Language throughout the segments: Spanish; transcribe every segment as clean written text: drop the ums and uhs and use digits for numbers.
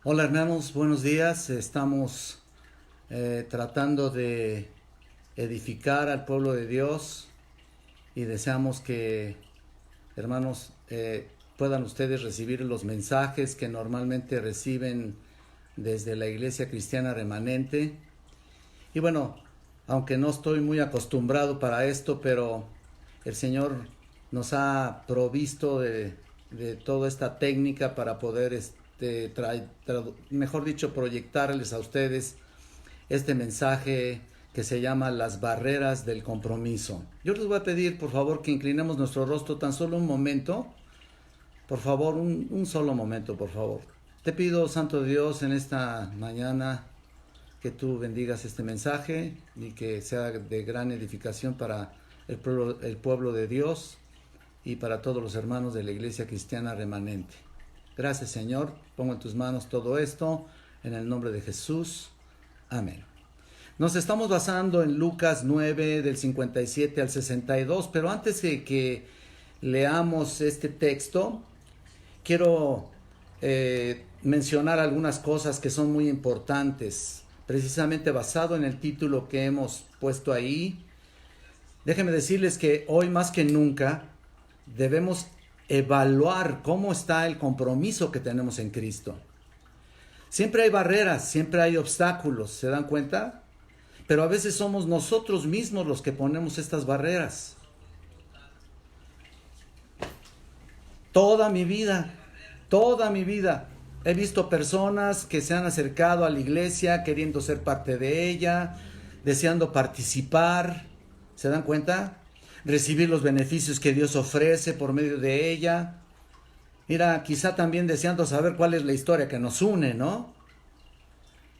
Hola hermanos, buenos días. Estamos tratando de edificar al pueblo de Dios y deseamos que, hermanos, puedan ustedes recibir los mensajes que normalmente reciben desde la Iglesia Cristiana Remanente. Y bueno, aunque no estoy muy acostumbrado para esto, pero el Señor nos ha provisto de toda esta técnica para poder, mejor dicho, proyectarles a ustedes este mensaje que se llama Las barreras del compromiso. Yo les voy a pedir, por favor, que inclinemos nuestro rostro tan solo un momento. Por favor, un solo momento, por favor. Te pido, Santo Dios, en esta mañana que tú bendigas este mensaje y que sea de gran edificación para el pueblo de Dios y para todos los hermanos de la Iglesia Cristiana Remanente. Gracias, Señor. Pongo en tus manos todo esto en el nombre de Jesús. Amén. Nos estamos basando en Lucas 9 del 57 al 62, pero antes de que leamos este texto, quiero mencionar algunas cosas que son muy importantes, precisamente basado en el título que hemos puesto ahí. Déjenme decirles que hoy más que nunca debemos evaluar cómo está el compromiso que tenemos en Cristo. Siempre hay barreras, siempre hay obstáculos, ¿se dan cuenta? Pero a veces somos nosotros mismos los que ponemos estas barreras. Toda mi vida, he visto personas que se han acercado a la iglesia queriendo ser parte de ella, deseando participar, ¿se dan cuenta? Recibir los beneficios que Dios ofrece por medio de ella. Mira, quizá también deseando saber cuál es la historia que nos une, ¿no?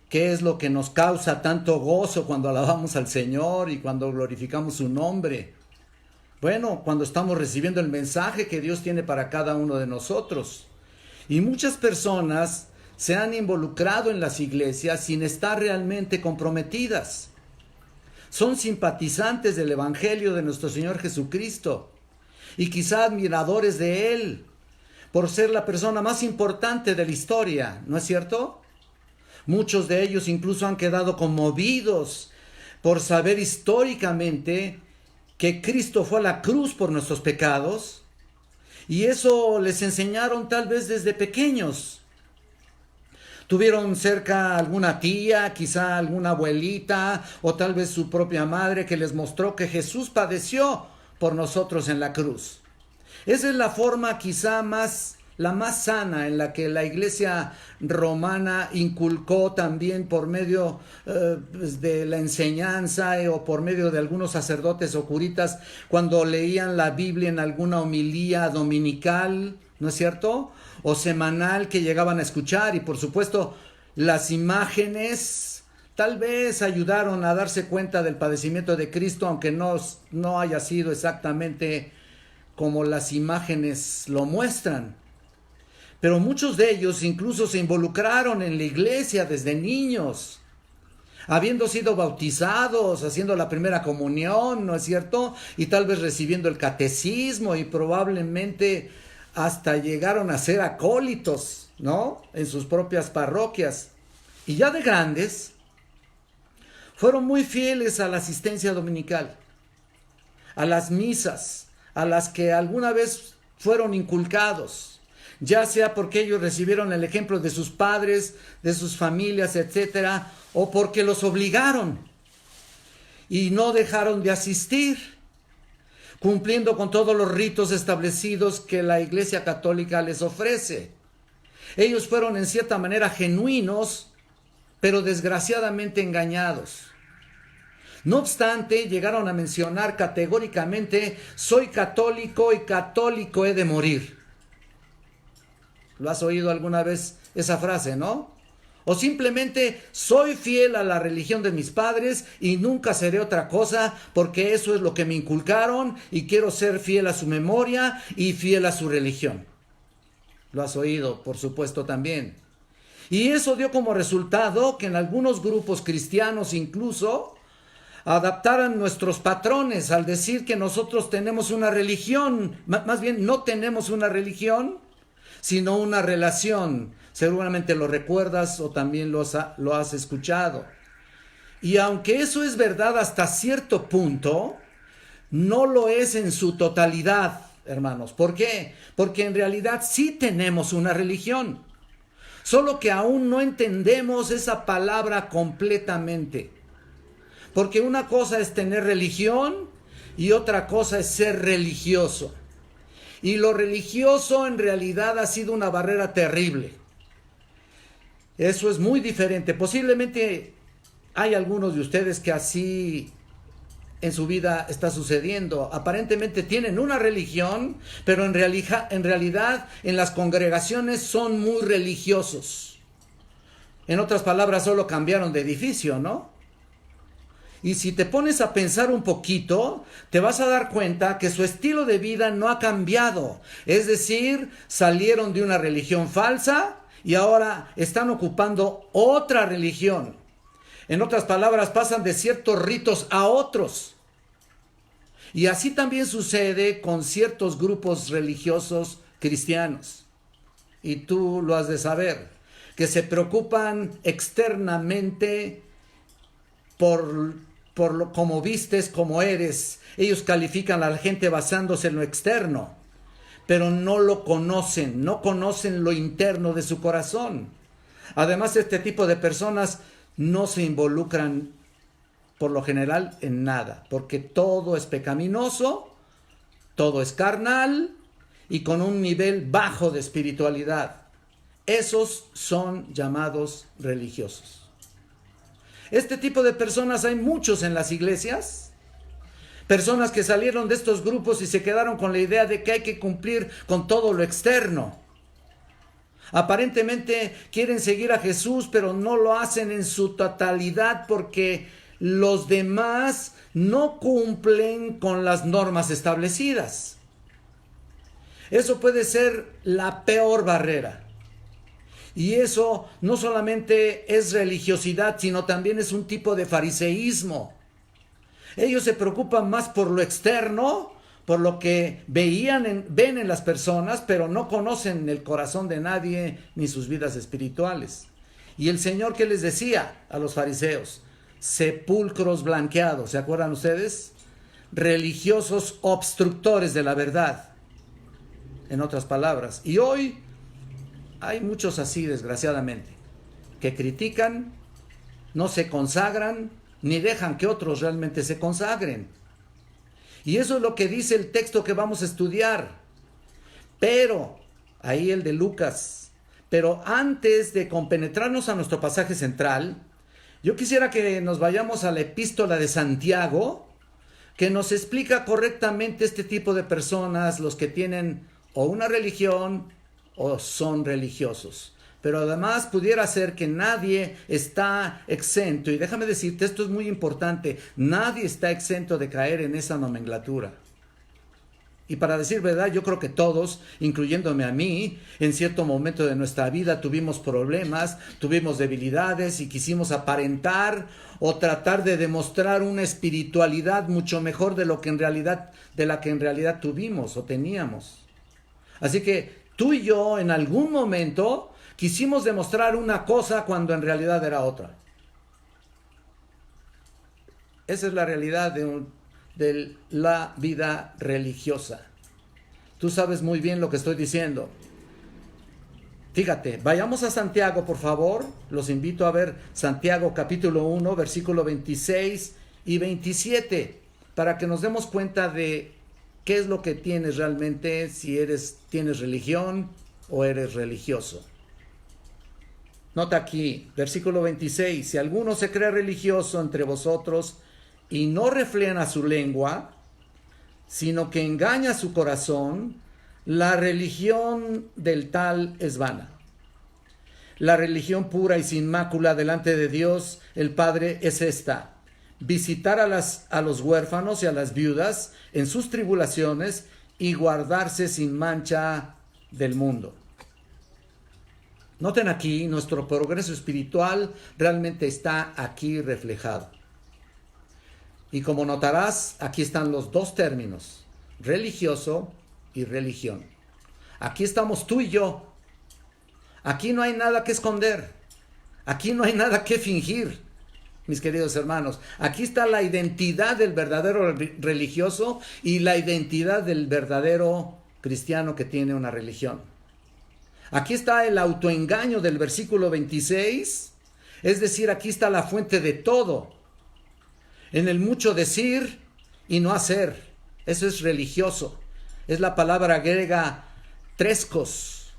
¿Qué es lo que nos causa tanto gozo cuando alabamos al Señor y cuando glorificamos su nombre? Bueno, cuando estamos recibiendo el mensaje que Dios tiene para cada uno de nosotros. Y muchas personas se han involucrado en las iglesias sin estar realmente comprometidas. Son simpatizantes del Evangelio de nuestro Señor Jesucristo y quizá admiradores de Él por ser la persona más importante de la historia, ¿no es cierto? Muchos de ellos incluso han quedado conmovidos por saber históricamente que Cristo fue a la cruz por nuestros pecados, y eso les enseñaron tal vez desde pequeños. Tuvieron cerca alguna tía, quizá alguna abuelita o tal vez su propia madre que les mostró que Jesús padeció por nosotros en la cruz. Esa es la forma quizá la más sana en la que la iglesia romana inculcó también por medio de la enseñanza o por medio de algunos sacerdotes o curitas cuando leían la Biblia en alguna homilía dominical, ¿no es cierto?, o semanal que llegaban a escuchar. Y por supuesto las imágenes tal vez ayudaron a darse cuenta del padecimiento de Cristo, aunque no haya sido exactamente como las imágenes lo muestran. Pero muchos de ellos incluso se involucraron en la iglesia desde niños, habiendo sido bautizados, haciendo la primera comunión, ¿no es cierto?, y tal vez recibiendo el catecismo, y probablemente hasta llegaron a ser acólitos, ¿no?, en sus propias parroquias. Y ya de grandes, fueron muy fieles a la asistencia dominical, a las misas, a las que alguna vez fueron inculcados, ya sea porque ellos recibieron el ejemplo de sus padres, de sus familias, etcétera, o porque los obligaron y no dejaron de asistir, cumpliendo con todos los ritos establecidos que la Iglesia Católica les ofrece. Ellos fueron en cierta manera genuinos, pero desgraciadamente engañados. No obstante, llegaron a mencionar categóricamente: soy católico y católico he de morir. ¿Lo has oído alguna vez esa frase, no? O simplemente: soy fiel a la religión de mis padres y nunca seré otra cosa porque eso es lo que me inculcaron y quiero ser fiel a su memoria y fiel a su religión. Lo has oído, por supuesto, también. Y eso dio como resultado que en algunos grupos cristianos incluso adaptaran nuestros patrones al decir que nosotros tenemos una religión, más bien no tenemos una religión, sino una relación Seguramente lo recuerdas o también lo has escuchado. Y aunque eso es verdad hasta cierto punto, no lo es en su totalidad, hermanos. ¿Por qué? Porque en realidad sí tenemos una religión. Solo que aún no entendemos esa palabra completamente. Porque una cosa es tener religión y otra cosa es ser religioso. Y lo religioso en realidad ha sido una barrera terrible. Eso es muy diferente. Posiblemente hay algunos de ustedes que así en su vida está sucediendo. Aparentemente tienen una religión, pero en realidad en las congregaciones son muy religiosos. En otras palabras, solo cambiaron de edificio, ¿no? Y si te pones a pensar un poquito, te vas a dar cuenta que su estilo de vida no ha cambiado. Es decir, salieron de una religión falsa y ahora están ocupando otra religión. En otras palabras, pasan de ciertos ritos a otros. Y así también sucede con ciertos grupos religiosos cristianos. Y tú lo has de saber, que se preocupan externamente por cómo vistes, cómo eres. Ellos califican a la gente basándose en lo externo, pero no lo conocen, no conocen lo interno de su corazón. Además, este tipo de personas no se involucran por lo general en nada, porque todo es pecaminoso, todo es carnal y con un nivel bajo de espiritualidad. Esos son llamados religiosos. Este tipo de personas hay muchos en las iglesias. Personas que salieron de estos grupos y se quedaron con la idea de que hay que cumplir con todo lo externo. Aparentemente quieren seguir a Jesús, pero no lo hacen en su totalidad porque los demás no cumplen con las normas establecidas. Eso puede ser la peor barrera. Y eso no solamente es religiosidad, sino también es un tipo de fariseísmo. Ellos se preocupan más por lo externo, por lo que ven en las personas, pero no conocen el corazón de nadie ni sus vidas espirituales. Y el Señor, ¿qué les decía a los fariseos? Sepulcros blanqueados, ¿se acuerdan ustedes? Religiosos obstructores de la verdad, en otras palabras. Y hoy hay muchos así, desgraciadamente, que critican, no se consagran, ni dejan que otros realmente se consagren. Y eso es lo que dice el texto que vamos a estudiar. Pero, ahí el de Lucas, pero antes de compenetrarnos a nuestro pasaje central, yo quisiera que nos vayamos a la epístola de Santiago, que nos explica correctamente este tipo de personas, los que tienen o una religión o son religiosos. Pero además pudiera ser que nadie está exento, y déjame decirte, esto es muy importante, nadie está exento de caer en esa nomenclatura. Y para decir verdad, yo creo que todos, incluyéndome a mí, en cierto momento de nuestra vida tuvimos problemas, tuvimos debilidades y quisimos aparentar o tratar de demostrar una espiritualidad mucho mejor de la que en realidad tuvimos o teníamos. Así que tú y yo en algún momento quisimos demostrar una cosa cuando en realidad era otra. Esa es la realidad de la vida religiosa. Tú sabes muy bien lo que estoy diciendo. Fíjate, vayamos a Santiago, por favor. Los invito a ver Santiago capítulo 1, versículo 26 y 27, para que nos demos cuenta de qué es lo que tienes realmente, si tienes religión o eres religioso. Nota aquí, versículo 26, si alguno se cree religioso entre vosotros y no refrena su lengua, sino que engaña su corazón, la religión del tal es vana. La religión pura y sin mácula delante de Dios el Padre es esta: visitar a los huérfanos y a las viudas en sus tribulaciones y guardarse sin mancha del mundo. Noten aquí, nuestro progreso espiritual realmente está aquí reflejado. Y como notarás, aquí están los dos términos, religioso y religión. Aquí estamos tú y yo. Aquí no hay nada que esconder. Aquí no hay nada que fingir, mis queridos hermanos. Aquí está la identidad del verdadero religioso y la identidad del verdadero cristiano que tiene una religión. Aquí está el autoengaño del versículo 26, es decir, aquí está la fuente de todo. En el mucho decir y no hacer, eso es religioso. Es la palabra griega treskos.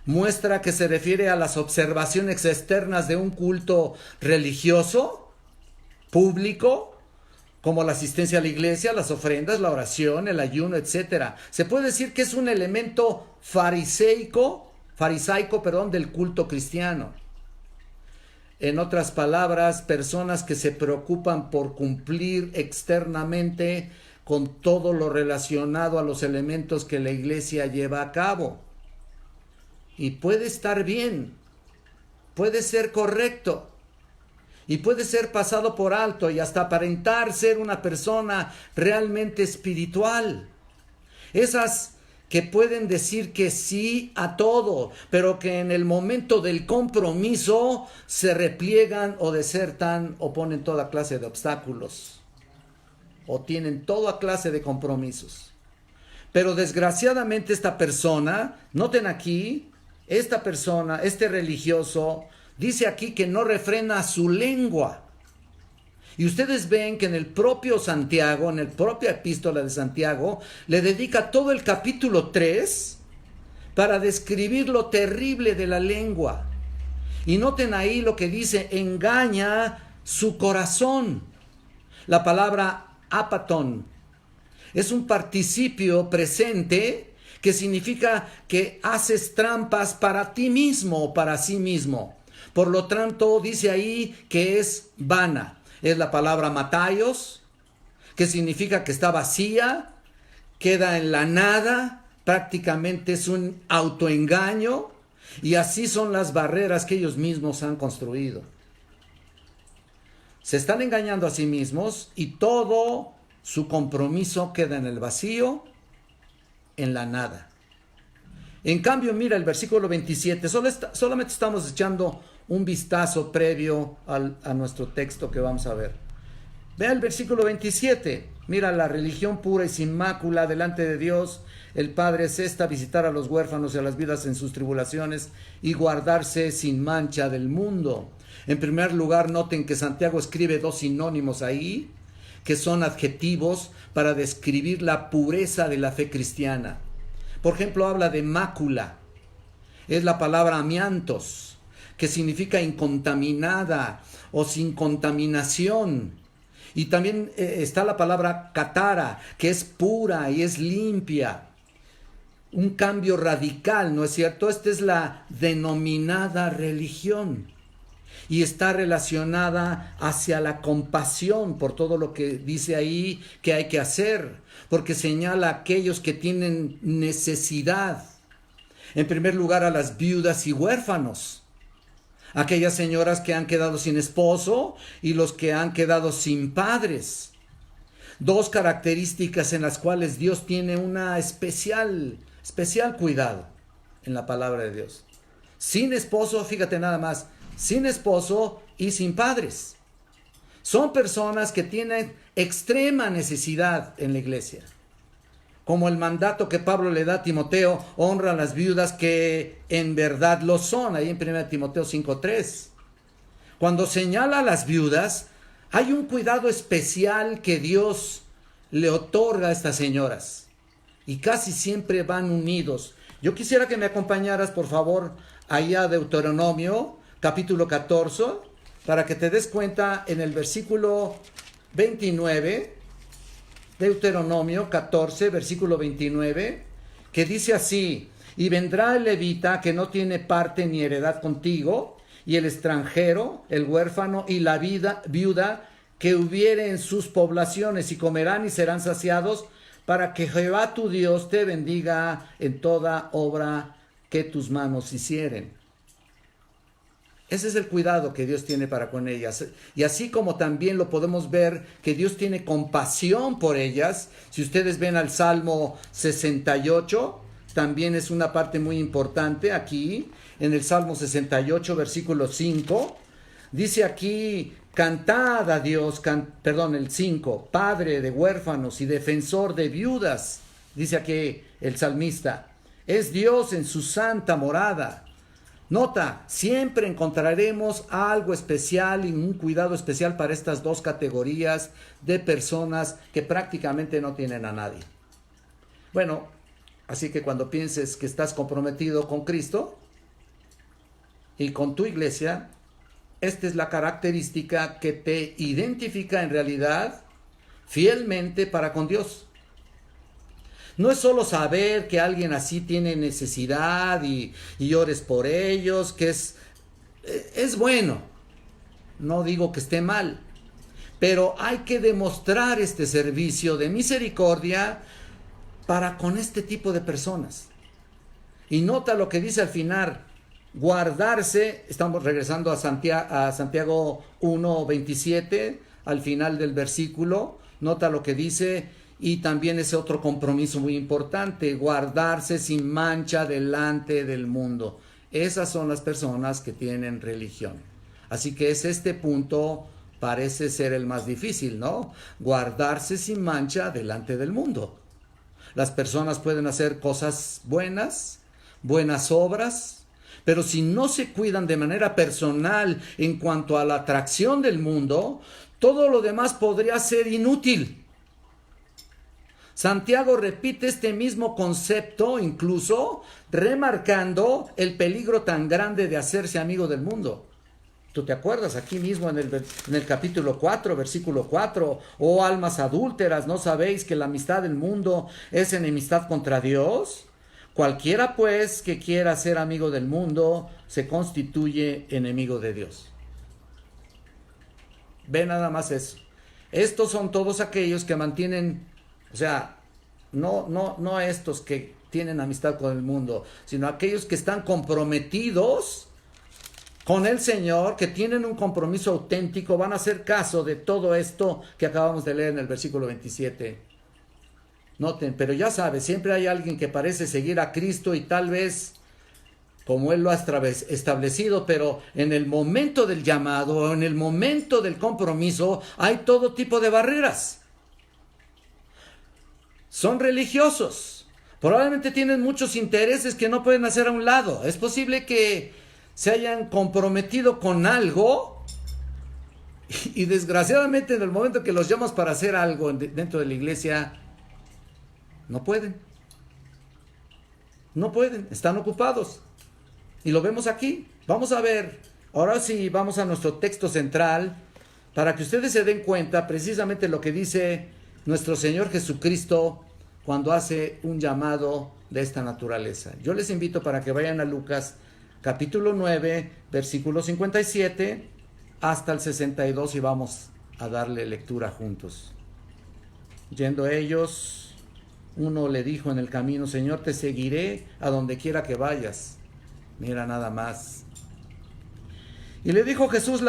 Muestra que se refiere a las observaciones externas de un culto religioso, público, como la asistencia a la iglesia, las ofrendas, la oración, el ayuno, etc. Se puede decir que es un elemento farisaico, del culto cristiano. En otras palabras, personas que se preocupan por cumplir externamente con todo lo relacionado a los elementos que la iglesia lleva a cabo. Y puede estar bien, puede ser correcto, y puede ser pasado por alto y hasta aparentar ser una persona realmente espiritual. Esas que pueden decir que sí a todo, pero que en el momento del compromiso se repliegan o desertan o ponen toda clase de obstáculos o tienen toda clase de compromisos. Pero desgraciadamente esta persona, noten aquí, esta persona, este religioso, dice aquí que no refrena su lengua. Y ustedes ven que en el propio Santiago, en la propia epístola de Santiago, le dedica todo el capítulo 3 para describir lo terrible de la lengua. Y noten ahí lo que dice, engaña su corazón. La palabra apatón es un participio presente que significa que haces trampas para ti mismo o para sí mismo. Por lo tanto, dice ahí que es vana. Es la palabra mataios, que significa que está vacía, queda en la nada, prácticamente es un autoengaño, y así son las barreras que ellos mismos han construido. Se están engañando a sí mismos y todo su compromiso queda en el vacío, en la nada. En cambio, mira el versículo 27, solamente estamos echando un vistazo previo a nuestro texto que vamos a ver. Vea el versículo 27. Mira, la religión pura y sin mácula delante de Dios, el Padre, es esta: visitar a los huérfanos y a las viudas en sus tribulaciones y guardarse sin mancha del mundo. En primer lugar, noten que Santiago escribe dos sinónimos ahí, que son adjetivos para describir la pureza de la fe cristiana. Por ejemplo, habla de mácula. Es la palabra amiantos, que significa incontaminada o sin contaminación. Y también está la palabra catara, que es pura y es limpia. Un cambio radical, ¿no es cierto? Esta es la denominada religión. Y está relacionada hacia la compasión por todo lo que dice ahí que hay que hacer, porque señala a aquellos que tienen necesidad. En primer lugar, a las viudas y huérfanos, aquellas señoras que han quedado sin esposo y los que han quedado sin padres. Dos características en las cuales Dios tiene una especial cuidado en la palabra de Dios. Sin esposo, fíjate nada más, sin esposo y sin padres. Son personas que tienen extrema necesidad en la iglesia. Como el mandato que Pablo le da a Timoteo, honra a las viudas que en verdad lo son, ahí en 1 Timoteo 5:3. Cuando señala a las viudas, hay un cuidado especial que Dios le otorga a estas señoras. Y casi siempre van unidos. Yo quisiera que me acompañaras, por favor, allá a Deuteronomio, capítulo 14, para que te des cuenta en el versículo 29, Deuteronomio 14, versículo 29, que dice así: y vendrá el levita que no tiene parte ni heredad contigo, y el extranjero, el huérfano y la viuda que hubiere en sus poblaciones, y comerán y serán saciados, para que Jehová tu Dios te bendiga en toda obra que tus manos hicieren. Ese es el cuidado que Dios tiene para con ellas. Y así como también lo podemos ver que Dios tiene compasión por ellas. Si ustedes ven al Salmo 68, también es una parte muy importante aquí, en el Salmo 68, versículo 5. Dice aquí, cantad a Dios, el 5, Padre de huérfanos y defensor de viudas, dice aquí el salmista, es Dios en su santa morada. Nota, siempre encontraremos algo especial y un cuidado especial para estas dos categorías de personas que prácticamente no tienen a nadie. Bueno, así que cuando pienses que estás comprometido con Cristo y con tu iglesia, esta es la característica que te identifica en realidad fielmente para con Dios. No es solo saber que alguien así tiene necesidad y ores por ellos, que es bueno. No digo que esté mal, pero hay que demostrar este servicio de misericordia para con este tipo de personas. Y nota lo que dice al final, guardarse, estamos regresando a Santiago 1:27, al final del versículo, nota lo que dice. Y también ese otro compromiso muy importante, guardarse sin mancha delante del mundo. Esas son las personas que tienen religión. Así que este punto parece ser el más difícil, ¿no? Guardarse sin mancha delante del mundo. Las personas pueden hacer cosas buenas obras, pero si no se cuidan de manera personal en cuanto a la atracción del mundo, todo lo demás podría ser inútil. Santiago repite este mismo concepto, incluso remarcando el peligro tan grande de hacerse amigo del mundo. ¿Tú te acuerdas aquí mismo en el capítulo 4, versículo 4? Oh almas adúlteras, ¿no sabéis que la amistad del mundo es enemistad contra Dios? Cualquiera pues que quiera ser amigo del mundo se constituye enemigo de Dios. Ve nada más eso. Estos son todos aquellos que mantienen, o sea, no estos que tienen amistad con el mundo, sino aquellos que están comprometidos con el Señor, que tienen un compromiso auténtico, van a hacer caso de todo esto que acabamos de leer en el versículo 27. Noten, pero ya sabes, siempre hay alguien que parece seguir a Cristo y tal vez como Él lo ha establecido, pero en el momento del llamado o en el momento del compromiso hay todo tipo de barreras. Son religiosos, probablemente tienen muchos intereses que no pueden hacer a un lado. Es posible que se hayan comprometido con algo y desgraciadamente en el momento que los llamas para hacer algo dentro de la iglesia, no pueden, están ocupados. Y lo vemos aquí. Vamos a ver, ahora sí vamos a nuestro texto central para que ustedes se den cuenta precisamente lo que dice nuestro Señor Jesucristo cuando hace un llamado de esta naturaleza. Yo les invito para que vayan a Lucas capítulo 9, versículo 57 hasta el 62 y vamos a darle lectura juntos. Yendo ellos, uno le dijo en el camino: Señor, te seguiré a donde quiera que vayas. Mira nada más. Y le dijo Jesús: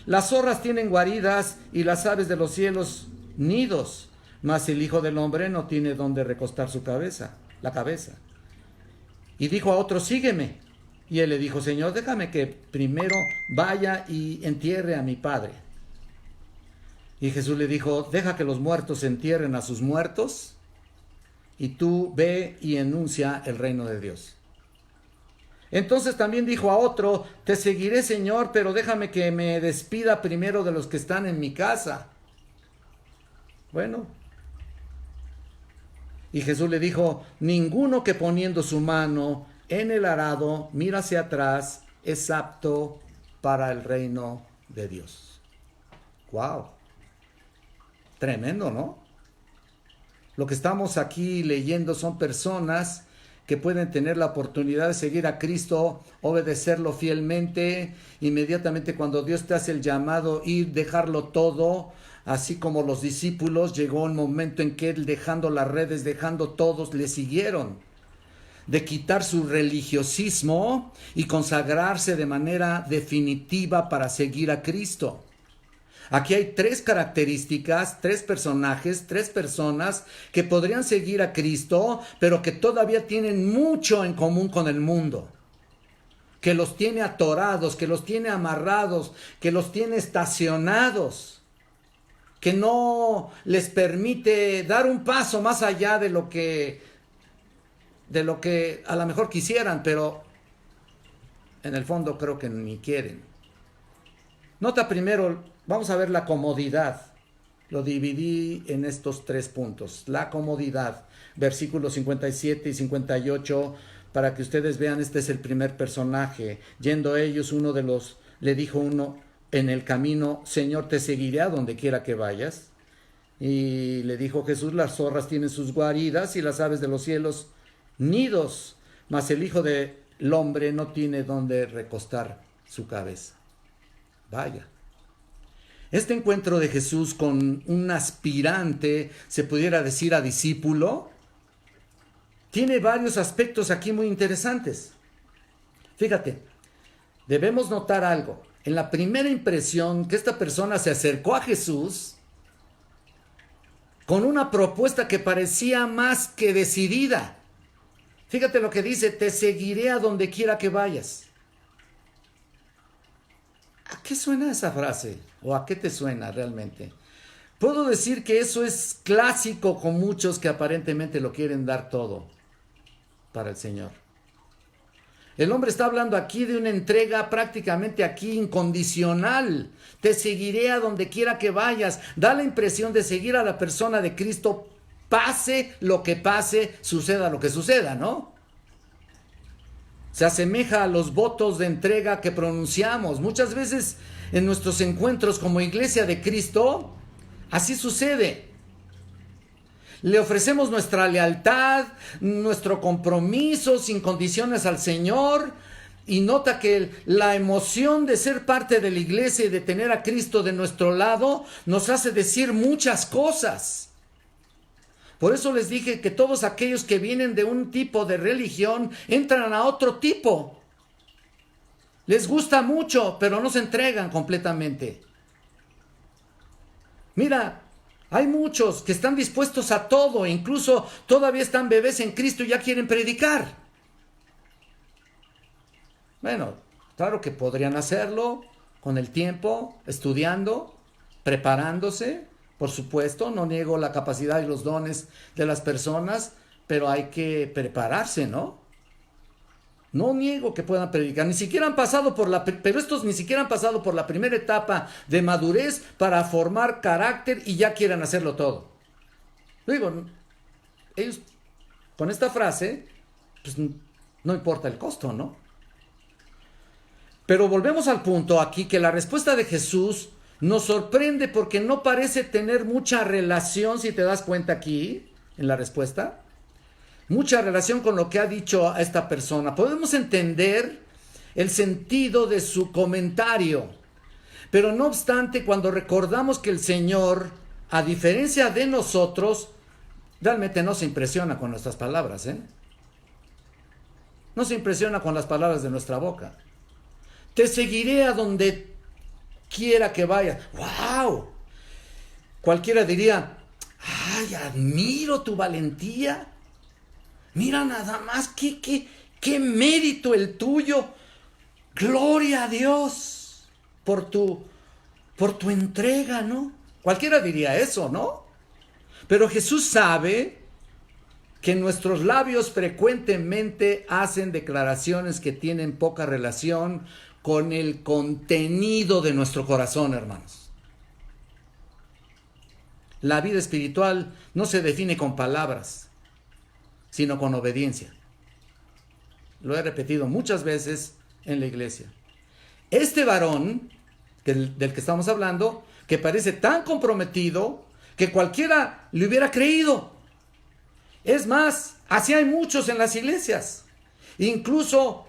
las zorras tienen guaridas y las aves de los cielos nidos, mas el Hijo del Hombre no tiene donde recostar la cabeza. Y dijo a otro: sígueme. Y él le dijo: Señor, déjame que primero vaya y entierre a mi padre. Y Jesús le dijo: deja que los muertos entierren a sus muertos, y tú ve y enuncia el reino de Dios. Entonces también dijo a otro: te seguiré, Señor, pero déjame que me despida primero de los que están en mi casa. Bueno. Y Jesús le dijo: ninguno que poniendo su mano en el arado mira hacia atrás es apto para el reino de Dios. ¡Wow! Tremendo, ¿no? Lo que estamos aquí leyendo son personas que pueden tener la oportunidad de seguir a Cristo, obedecerlo fielmente, inmediatamente cuando Dios te hace el llamado, ir, dejarlo todo, así como los discípulos, llegó un momento en que él, dejando las redes, dejando todos, le siguieron, de quitar su religiosismo y consagrarse de manera definitiva para seguir a Cristo. Aquí hay tres características, tres personajes, tres personas que podrían seguir a Cristo, pero que todavía tienen mucho en común con el mundo. Que los tiene atorados, que los tiene amarrados, que los tiene estacionados, que no les permite dar un paso más allá de lo que a lo mejor quisieran, pero en el fondo creo que ni quieren. Nota primero, vamos a ver la comodidad. Lo dividí en estos tres puntos. La comodidad, versículos 57 y 58, para que ustedes vean, este es el primer personaje. Yendo ellos, le dijo uno en el camino, Señor, te seguiré a donde quiera que vayas. Y le dijo Jesús, las zorras tienen sus guaridas y las aves de los cielos nidos, mas el Hijo del Hombre no tiene donde recostar su cabeza. Vaya. Este encuentro de Jesús con un aspirante, se pudiera decir a discípulo, tiene varios aspectos aquí muy interesantes. Fíjate, debemos notar algo. En la primera impresión que esta persona se acercó a Jesús con una propuesta que parecía más que decidida. Fíjate lo que dice, te seguiré a donde quiera que vayas. ¿A qué suena esa frase? ¿O a qué te suena realmente? Puedo decir que eso es clásico con muchos que aparentemente lo quieren dar todo para el Señor. El hombre está hablando aquí de una entrega prácticamente aquí incondicional. Te seguiré a donde quiera que vayas. Da la impresión de seguir a la persona de Cristo, pase lo que pase, suceda lo que suceda, ¿no? Se asemeja a los votos de entrega que pronunciamos. Muchas veces en nuestros encuentros como iglesia de Cristo, así sucede. Le ofrecemos nuestra lealtad, nuestro compromiso sin condiciones al Señor. Y nota que la emoción de ser parte de la iglesia y de tener a Cristo de nuestro lado nos hace decir muchas cosas. Por eso les dije que todos aquellos que vienen de un tipo de religión entran a otro tipo. Les gusta mucho, pero no se entregan completamente. Mira, hay muchos que están dispuestos a todo, incluso todavía están bebés en Cristo y ya quieren predicar. Bueno, claro que podrían hacerlo con el tiempo, estudiando, preparándose. Por supuesto, no niego la capacidad y los dones de las personas, pero hay que prepararse, ¿no? No niego que puedan predicar, ni siquiera han pasado pero estos ni siquiera han pasado por la primera etapa de madurez para formar carácter y ya quieren hacerlo todo. Digo, ellos con esta frase, pues no importa el costo, ¿no? Pero volvemos al punto aquí que la respuesta de Jesús nos sorprende porque no parece tener mucha relación, si te das cuenta aquí, en la respuesta, mucha relación con lo que ha dicho a esta persona. Podemos entender el sentido de su comentario, pero no obstante, cuando recordamos que el Señor, a diferencia de nosotros, realmente no se impresiona con nuestras palabras, ¿eh? No se impresiona con las palabras de nuestra boca. Te seguiré a donde quiera que vayas. ¡Wow! Cualquiera diría, ¡ay, admiro tu valentía! Mira nada más, qué mérito el tuyo. Gloria a Dios por tu entrega, ¿no? Cualquiera diría eso, ¿no? Pero Jesús sabe que nuestros labios frecuentemente hacen declaraciones que tienen poca relación con el contenido de nuestro corazón, hermanos. La vida espiritual no se define con palabras, sino con obediencia. Lo he repetido muchas veces en la iglesia. Este varón del que estamos hablando, que parece tan comprometido que cualquiera le hubiera creído. Es más, así hay muchos en las iglesias. Incluso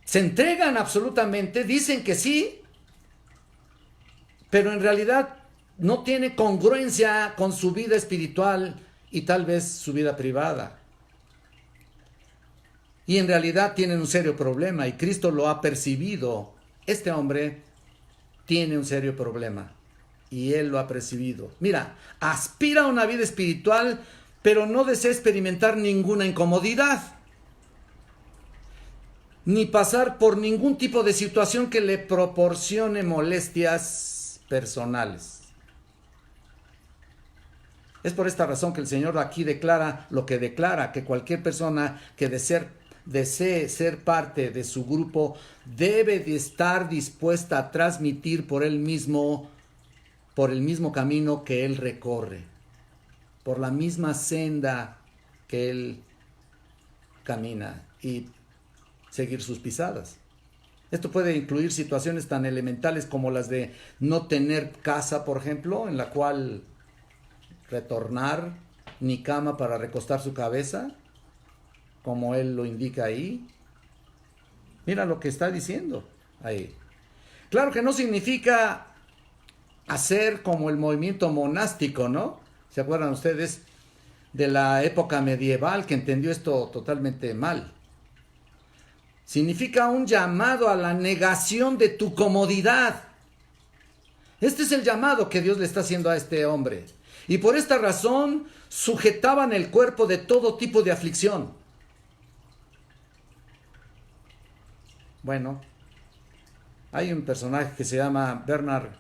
se entregan absolutamente, dicen que sí, pero en realidad no tiene congruencia con su vida espiritual y tal vez su vida privada. Y en realidad tienen un serio problema y Cristo lo ha percibido. Este hombre tiene un serio problema y él lo ha percibido. Mira, aspira a una vida espiritual, pero no desea experimentar ninguna incomodidad, ni pasar por ningún tipo de situación que le proporcione molestias personales. Es por esta razón que el Señor aquí declara lo que declara, que cualquier persona que desee ser parte de su grupo debe de estar dispuesta a transmitir por el mismo camino que él recorre, por la misma senda que él camina y seguir sus pisadas. Esto puede incluir situaciones tan elementales como las de no tener casa, por ejemplo, en la cual retornar, ni cama para recostar su cabeza, como él lo indica ahí. Mira lo que está diciendo ahí. Claro que no significa hacer como el movimiento monástico, ¿no? ¿Se acuerdan ustedes de la época medieval que entendió esto totalmente mal? Significa un llamado a la negación de tu comodidad. Este es el llamado que Dios le está haciendo a este hombre. Y por esta razón sujetaban el cuerpo de todo tipo de aflicción. Bueno, hay un personaje que se llama Bernard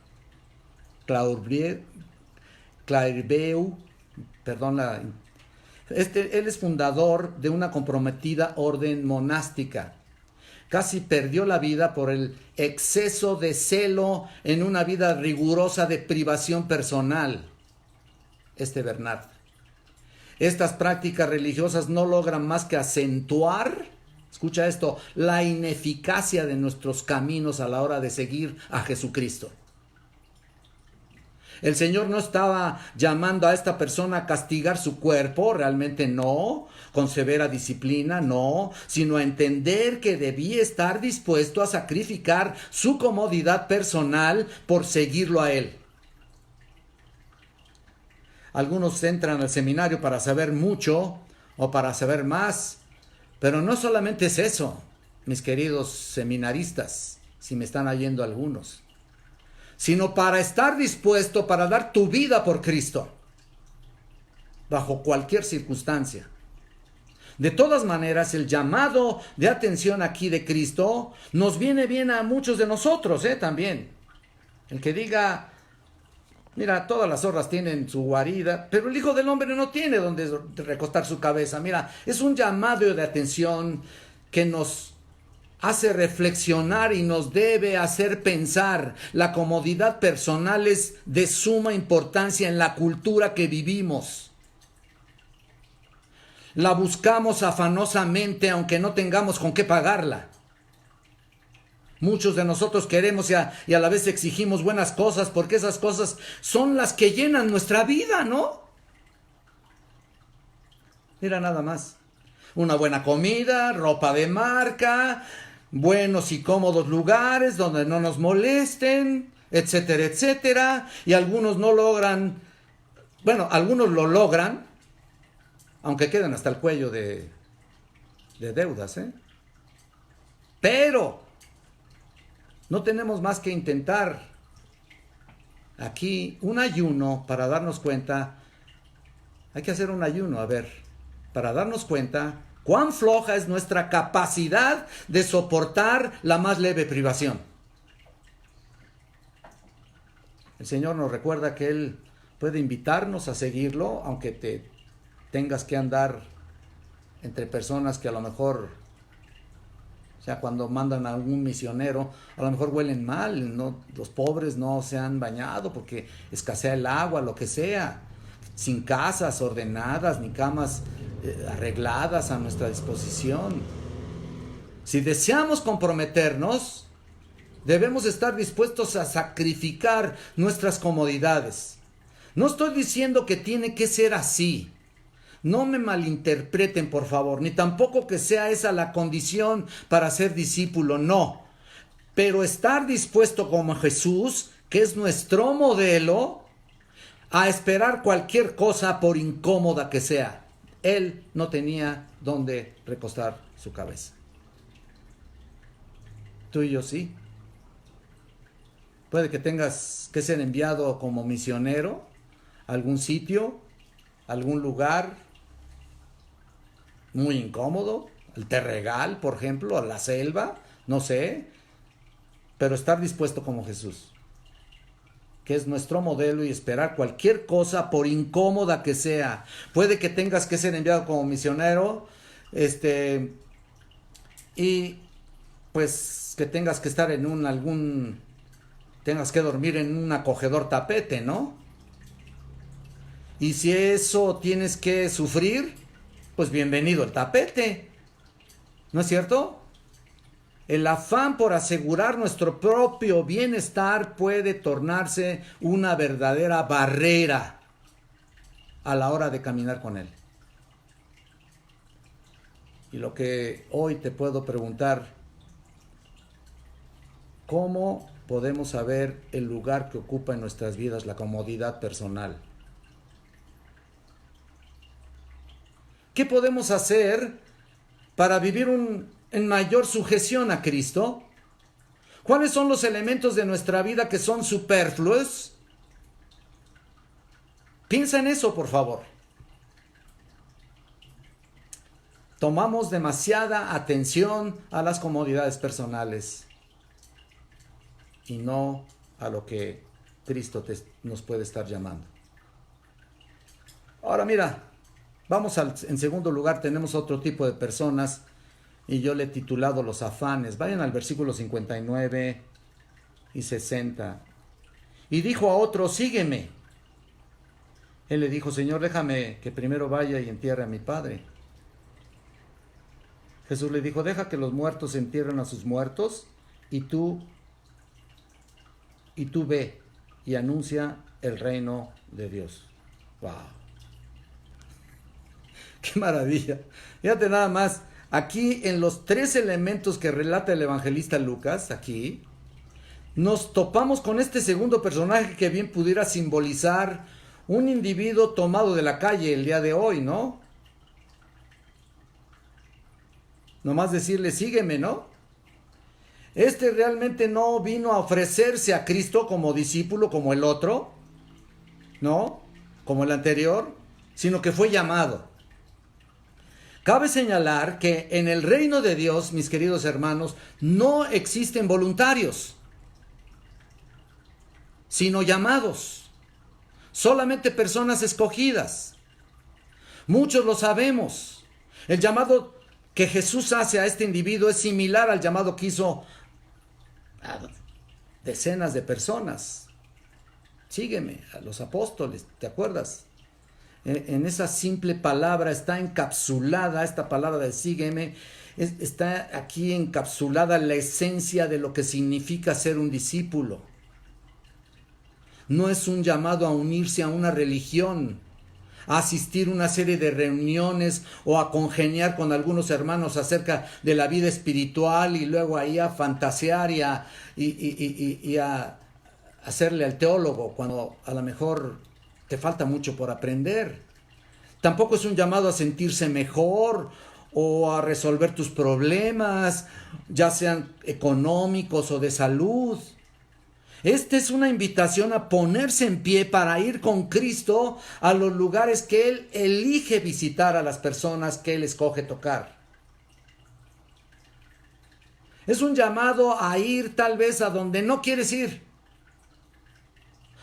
Clairvaux, él es fundador de una comprometida orden monástica. Casi perdió la vida por el exceso de celo en una vida rigurosa de privación personal. Bernard. Estas prácticas religiosas no logran más que acentuar, escucha esto, la ineficacia de nuestros caminos a la hora de seguir a Jesucristo. El Señor no estaba llamando a esta persona a castigar su cuerpo, realmente no, con severa disciplina, no, sino a entender que debía estar dispuesto a sacrificar su comodidad personal por seguirlo a Él. Algunos entran al seminario para saber mucho o para saber más, pero no solamente es eso, mis queridos seminaristas, si me están oyendo algunos, sino para estar dispuesto para dar tu vida por Cristo, bajo cualquier circunstancia. De todas maneras, el llamado de atención aquí de Cristo nos viene bien a muchos de nosotros, también. El que diga, mira, todas las zorras tienen su guarida, pero el Hijo del Hombre no tiene donde recostar su cabeza. Mira, es un llamado de atención que nos hace reflexionar y nos debe hacer pensar. La comodidad personal es de suma importancia en la cultura que vivimos. La buscamos afanosamente aunque no tengamos con qué pagarla. Muchos de nosotros queremos y a la vez exigimos buenas cosas porque esas cosas son las que llenan nuestra vida, ¿no? Mira nada más. Una buena comida, ropa de marca, buenos y cómodos lugares donde no nos molesten, etcétera, etcétera. Y algunos no logran, algunos lo logran, aunque queden hasta el cuello de deudas, Pero no tenemos más que intentar aquí un ayuno para darnos cuenta. Hay que hacer un ayuno, para darnos cuenta cuán floja es nuestra capacidad de soportar la más leve privación. El Señor nos recuerda que Él puede invitarnos a seguirlo, aunque te tengas que andar entre personas que a lo mejor, cuando mandan a algún misionero, a lo mejor huelen mal, ¿no? Los pobres no se han bañado porque escasea el agua, lo que sea, sin casas ordenadas ni camas arregladas a nuestra disposición. Si deseamos comprometernos, debemos estar dispuestos a sacrificar nuestras comodidades. No estoy diciendo que tiene que ser así. No me malinterpreten, por favor, ni tampoco que sea esa la condición para ser discípulo, no. Pero estar dispuesto como Jesús, que es nuestro modelo, a esperar cualquier cosa por incómoda que sea. Él no tenía dónde recostar su cabeza. Tú y yo sí. Puede que tengas que ser enviado como misionero a algún sitio, a algún lugar muy incómodo, el Terregal, por ejemplo, a la selva, no sé, pero estar dispuesto como Jesús, que es nuestro modelo, y esperar cualquier cosa por incómoda que sea. Puede que tengas que ser enviado como misionero, y pues que tengas que estar en tengas que dormir en un acogedor tapete, ¿no? Y si eso tienes que sufrir, pues bienvenido el tapete, ¿no es cierto? El afán por asegurar nuestro propio bienestar puede tornarse una verdadera barrera a la hora de caminar con Él. Y lo que hoy te puedo preguntar, ¿cómo podemos saber el lugar que ocupa en nuestras vidas la comodidad personal? ¿Qué podemos hacer para vivir en mayor sujeción a Cristo? ¿Cuáles son los elementos de nuestra vida que son superfluos? Piensa en eso, por favor. Tomamos demasiada atención a las comodidades personales y no a lo que Cristo nos puede estar llamando. Ahora mira, en segundo lugar, tenemos otro tipo de personas, y yo le he titulado los afanes. Vayan al versículo 59 y 60. Y dijo a otro: sígueme. Él le dijo: Señor, déjame que primero vaya y entierre a mi padre. Jesús le dijo: deja que los muertos entierren a sus muertos, y tú ve y anuncia el reino de Dios. ¡Wow! ¡Qué maravilla! Fíjate nada más, aquí en los 3 elementos que relata el evangelista Lucas, aquí, nos topamos con este segundo personaje que bien pudiera simbolizar un individuo tomado de la calle el día de hoy, ¿no? Nomás decirle: sígueme, ¿no? Este realmente no vino a ofrecerse a Cristo como discípulo, como el otro, ¿no? Como el anterior, sino que fue llamado. Cabe señalar que en el reino de Dios, mis queridos hermanos, no existen voluntarios, sino llamados. Solamente personas escogidas. Muchos lo sabemos. El llamado que Jesús hace a este individuo es similar al llamado que hizo a decenas de personas. Sígueme, a los apóstoles, ¿te acuerdas? En esa simple palabra está encapsulada, esta palabra de sígueme, está aquí encapsulada la esencia de lo que significa ser un discípulo. No es un llamado a unirse a una religión, a asistir a una serie de reuniones o a congeniar con algunos hermanos acerca de la vida espiritual y luego ahí a fantasear y a hacerle al teólogo cuando a lo mejor te falta mucho por aprender. Tampoco es un llamado a sentirse mejor o a resolver tus problemas, ya sean económicos o de salud. Esta es una invitación a ponerse en pie para ir con Cristo a los lugares que Él elige visitar, a las personas que Él escoge tocar. Es un llamado a ir tal vez a donde no quieres ir,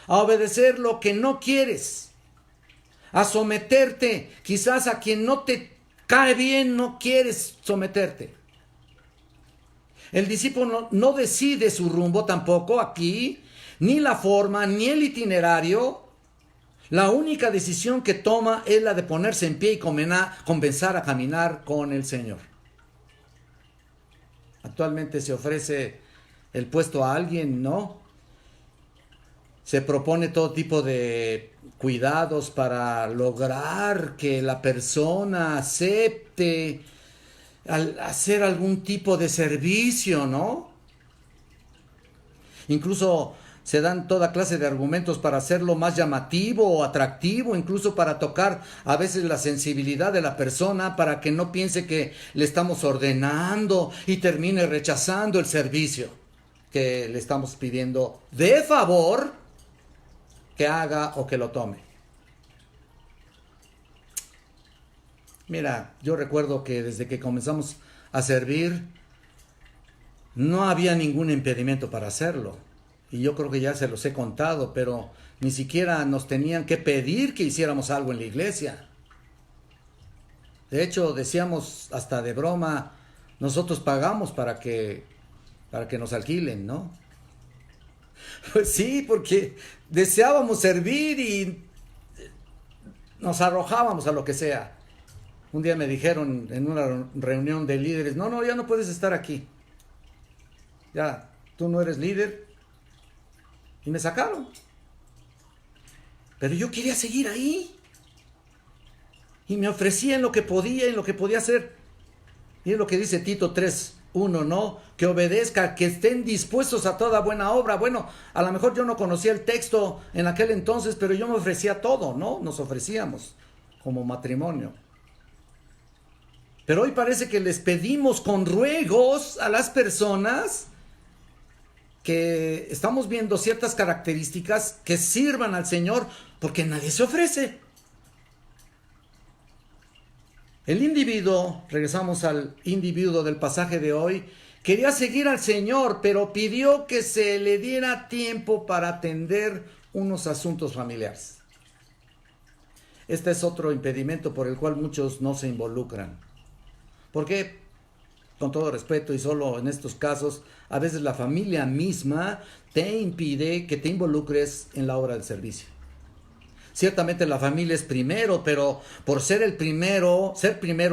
a obedecer lo que no quieres, a someterte quizás a quien no te cae bien, no quieres someterte. El discípulo no decide su rumbo tampoco aquí, ni la forma, ni el itinerario. La única decisión que toma es la de ponerse en pie y comenzar a caminar con el Señor. Actualmente se ofrece el puesto a alguien, ¿no? Se propone todo tipo de cuidados para lograr que la persona acepte al hacer algún tipo de servicio, ¿no? Incluso se dan toda clase de argumentos para hacerlo más llamativo o atractivo, incluso para tocar a veces la sensibilidad de la persona para que no piense que le estamos ordenando y termine rechazando el servicio. que le estamos pidiendo de favor que haga o que lo tome. Mira, yo recuerdo que desde que comenzamos a servir no había ningún impedimento para hacerlo. Y yo creo que ya se los he contado, pero ni siquiera nos tenían que pedir que hiciéramos algo en la iglesia. De hecho, decíamos hasta de broma, nosotros pagamos para que nos alquilen, ¿no? Pues sí, porque deseábamos servir y nos arrojábamos a lo que sea. Un día me dijeron en una reunión de líderes, no, ya no puedes estar aquí. Ya, tú no eres líder. Y me sacaron. Pero yo quería seguir ahí. Y me ofrecía en lo que podía, en lo que podía hacer. Y es lo que dice Tito 3:1, ¿no? Que obedezca, que estén dispuestos a toda buena obra. Bueno, a lo mejor yo no conocía el texto en aquel entonces, pero yo me ofrecía todo, ¿no? Nos ofrecíamos como matrimonio. Pero hoy parece que les pedimos con ruegos a las personas que estamos viendo ciertas características que sirvan al Señor, porque nadie se ofrece. El individuo, regresamos al individuo del pasaje de hoy, quería seguir al Señor, pero pidió que se le diera tiempo para atender unos asuntos familiares. Este es otro impedimento por el cual muchos no se involucran. Porque, con todo respeto y solo en estos casos, a veces la familia misma te impide que te involucres en la obra del servicio. Ciertamente la familia es primero, pero por ser primero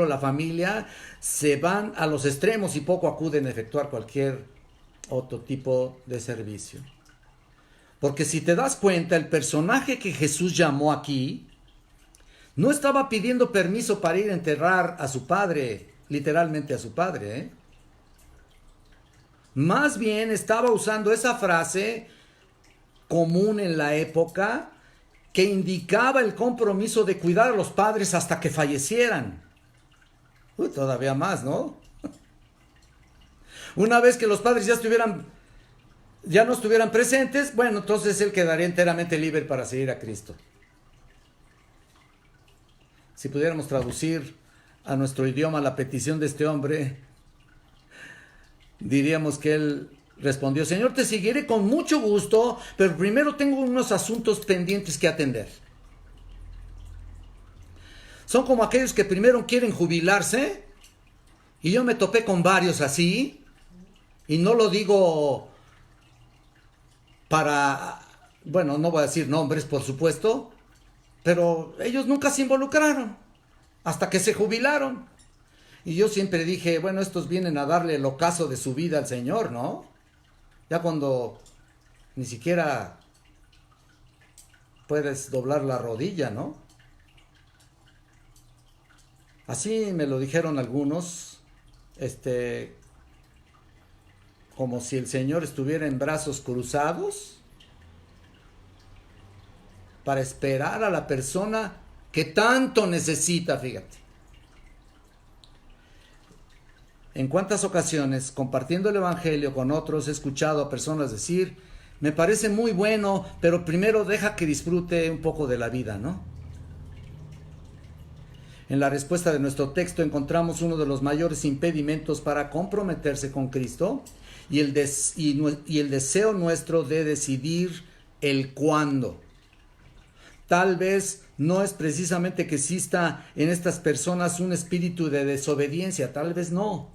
la familia, se van a los extremos y poco acuden a efectuar cualquier otro tipo de servicio. Porque si te das cuenta, el personaje que Jesús llamó aquí no estaba pidiendo permiso para ir a enterrar a su padre, literalmente a su padre, ¿eh? Más bien estaba usando esa frase común en la época que indicaba el compromiso de cuidar a los padres hasta que fallecieran. Todavía más, ¿no? Una vez que los padres ya no estuvieran presentes, bueno, entonces él quedaría enteramente libre para seguir a Cristo. Si pudiéramos traducir a nuestro idioma la petición de este hombre, diríamos que él respondió: Señor, te seguiré con mucho gusto, pero primero tengo unos asuntos pendientes que atender. Son como aquellos que primero quieren jubilarse, y yo me topé con varios así, y no lo digo bueno, no voy a decir nombres, por supuesto, pero ellos nunca se involucraron, hasta que se jubilaron. Y yo siempre dije, bueno, estos vienen a darle el ocaso de su vida al Señor, ¿no? Ya cuando ni siquiera puedes doblar la rodilla, ¿no? Así me lo dijeron algunos, como si el Señor estuviera en brazos cruzados para esperar a la persona que tanto necesita, fíjate. En cuántas ocasiones, compartiendo el evangelio con otros, he escuchado a personas decir: me parece muy bueno, pero primero deja que disfrute un poco de la vida, ¿no? En la respuesta de nuestro texto encontramos uno de los mayores impedimentos para comprometerse con Cristo y el deseo nuestro de decidir el cuándo. Tal vez no es precisamente que exista en estas personas un espíritu de desobediencia, tal vez no.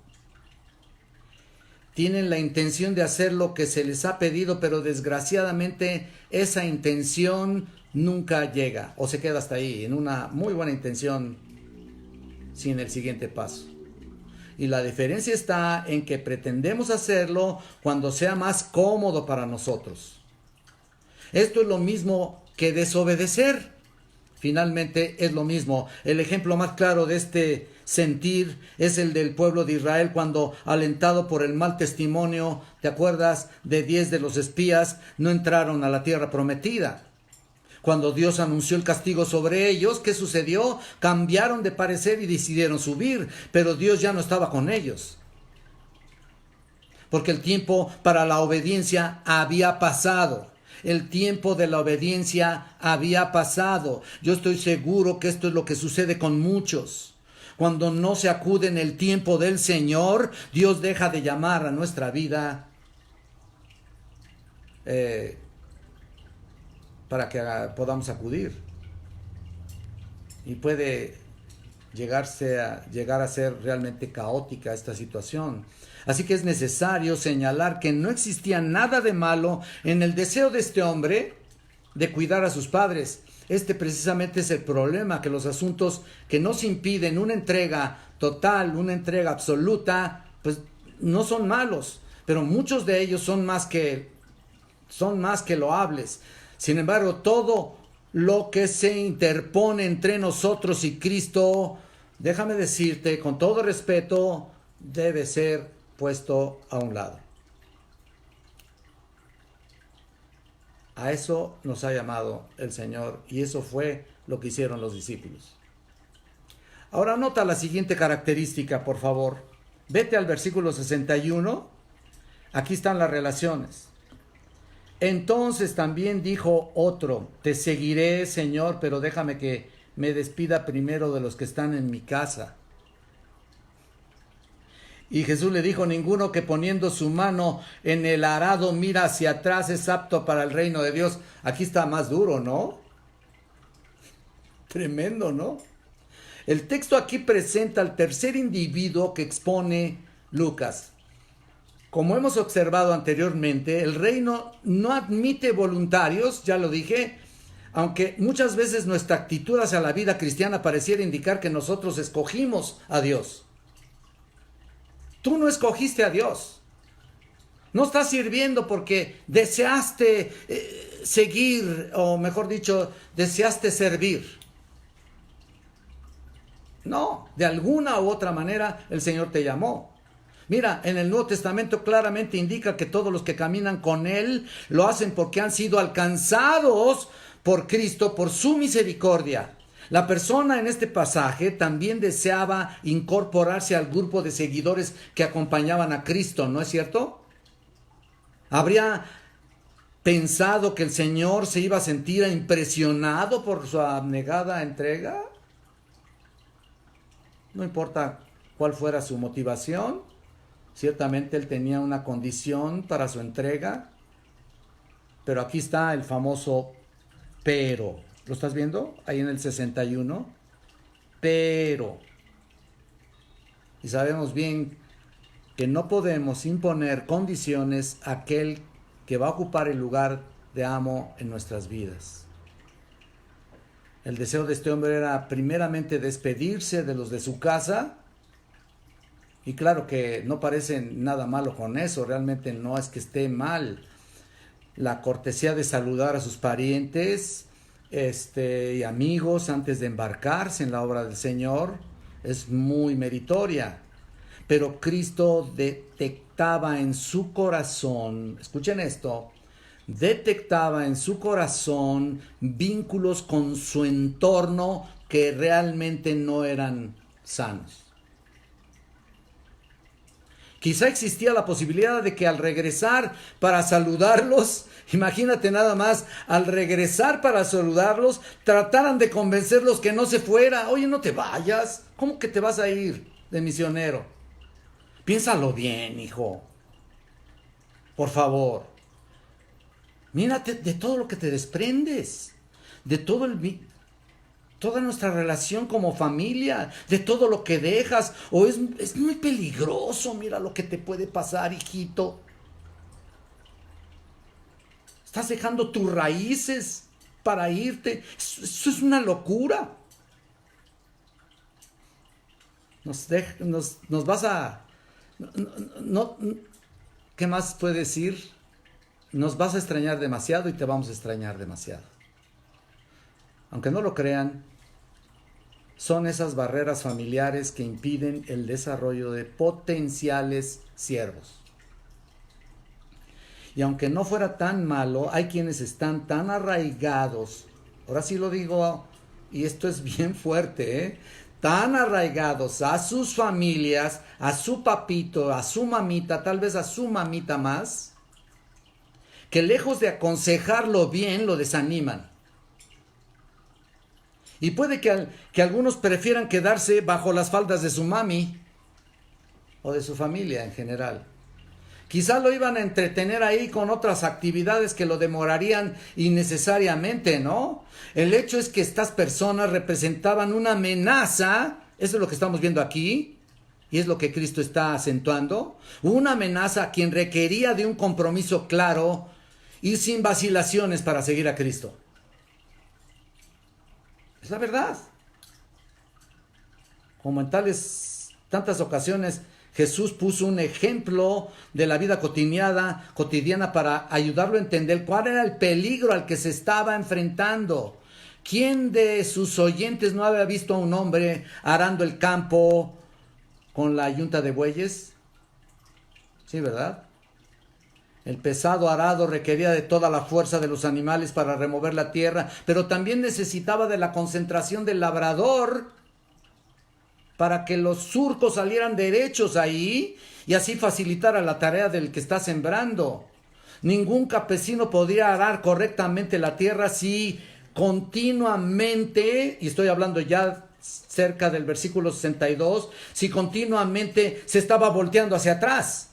Tienen la intención de hacer lo que se les ha pedido, pero desgraciadamente esa intención nunca llega o se queda hasta ahí, en una muy buena intención, sin el siguiente paso. Y la diferencia está en que pretendemos hacerlo cuando sea más cómodo para nosotros. Esto es lo mismo que desobedecer. Finalmente es lo mismo. El ejemplo más claro de este sentir es el del pueblo de Israel cuando, alentado por el mal testimonio, ¿te acuerdas? De 10 de los espías, no entraron a la tierra prometida. Cuando Dios anunció el castigo sobre ellos, ¿qué sucedió? Cambiaron de parecer y decidieron subir, pero Dios ya no estaba con ellos. porque el tiempo para la obediencia había pasado. El tiempo de la obediencia había pasado. Yo estoy seguro que esto es lo que sucede con muchos. Cuando no se acude en el tiempo del Señor, Dios deja de llamar a nuestra vida para que podamos acudir. Y puede llegar a ser realmente caótica esta situación. Así que es necesario señalar que no existía nada de malo en el deseo de este hombre de cuidar a sus padres. Este precisamente es el problema, que los asuntos que nos impiden una entrega total, una entrega absoluta, pues no son malos, pero muchos de ellos son más que loables. Sin embargo, todo lo que se interpone entre nosotros y Cristo, déjame decirte con todo respeto, debe ser puesto a un lado. A eso nos ha llamado el Señor y eso fue lo que hicieron los discípulos. Ahora nota la siguiente característica, por favor. Vete al versículo 61. Aquí están las relaciones. Entonces también dijo otro: te seguiré, Señor, pero déjame que me despida primero de los que están en mi casa. Y Jesús le dijo: ninguno que poniendo su mano en el arado mira hacia atrás es apto para el reino de Dios. Aquí está más duro, ¿no? Tremendo, ¿no? El texto aquí presenta al tercer individuo que expone Lucas. Como hemos observado anteriormente, el reino no admite voluntarios, ya lo dije, aunque muchas veces nuestra actitud hacia la vida cristiana pareciera indicar que nosotros escogimos a Dios. Tú no escogiste a Dios. No estás sirviendo porque deseaste seguir, o mejor dicho, deseaste servir. No, de alguna u otra manera el Señor te llamó. Mira, en el Nuevo Testamento claramente indica que todos los que caminan con Él lo hacen porque han sido alcanzados por Cristo, por su misericordia. La persona en este pasaje también deseaba incorporarse al grupo de seguidores que acompañaban a Cristo, ¿no es cierto? ¿Habría pensado que el Señor se iba a sentir impresionado por su abnegada entrega? No importa cuál fuera su motivación, ciertamente Él tenía una condición para su entrega, pero aquí está el famoso pero. ¿Lo estás viendo? Ahí en el 61. Pero. Y sabemos bien que no podemos imponer condiciones a aquel que va a ocupar el lugar de amo en nuestras vidas. El deseo de este hombre era primeramente despedirse de los de su casa. Y claro que no parece nada malo con eso, realmente no es que esté mal. La cortesía de saludar a sus parientes y amigos antes de embarcarse en la obra del Señor es muy meritoria. Pero Cristo detectaba en su corazón, escuchen esto, detectaba en su corazón vínculos con su entorno que realmente no eran sanos. Quizá existía la posibilidad de que al regresar para saludarlos, imagínate nada más, al regresar para saludarlos, trataran de convencerlos que no se fuera. Oye, no te vayas. ¿Cómo que te vas a ir de misionero? Piénsalo bien, hijo. Por favor. Mírate de todo lo que te desprendes. De todo toda nuestra relación como familia, de todo lo que dejas, o es muy peligroso, mira lo que te puede pasar, hijito. Estás dejando tus raíces para irte, eso es una locura. Nos vas a... ¿Qué más puedes decir? Nos vas a extrañar demasiado y te vamos a extrañar demasiado. Aunque no lo crean, son esas barreras familiares que impiden el desarrollo de potenciales siervos. Y aunque no fuera tan malo, hay quienes están tan arraigados, ahora sí lo digo, y esto es bien fuerte, tan arraigados a sus familias, a su papito, a su mamita, tal vez a su mamita más, que lejos de aconsejarlo bien, lo desaniman. Y puede que algunos prefieran quedarse bajo las faldas de su mami o de su familia en general. Quizá lo iban a entretener ahí con otras actividades que lo demorarían innecesariamente, ¿no? El hecho es que estas personas representaban una amenaza, eso es lo que estamos viendo aquí, y es lo que Cristo está acentuando, una amenaza a quien requería de un compromiso claro y sin vacilaciones para seguir a Cristo. Es la verdad. Como en tantas ocasiones, Jesús puso un ejemplo de la vida cotidiana para ayudarlo a entender cuál era el peligro al que se estaba enfrentando. ¿Quién de sus oyentes no había visto a un hombre arando el campo con la yunta de bueyes? Sí, ¿verdad? El pesado arado requería de toda la fuerza de los animales para remover la tierra, pero también necesitaba de la concentración del labrador para que los surcos salieran derechos ahí y así facilitara la tarea del que está sembrando. Ningún campesino podría arar correctamente la tierra si continuamente, y estoy hablando ya cerca del versículo 62, si continuamente se estaba volteando hacia atrás.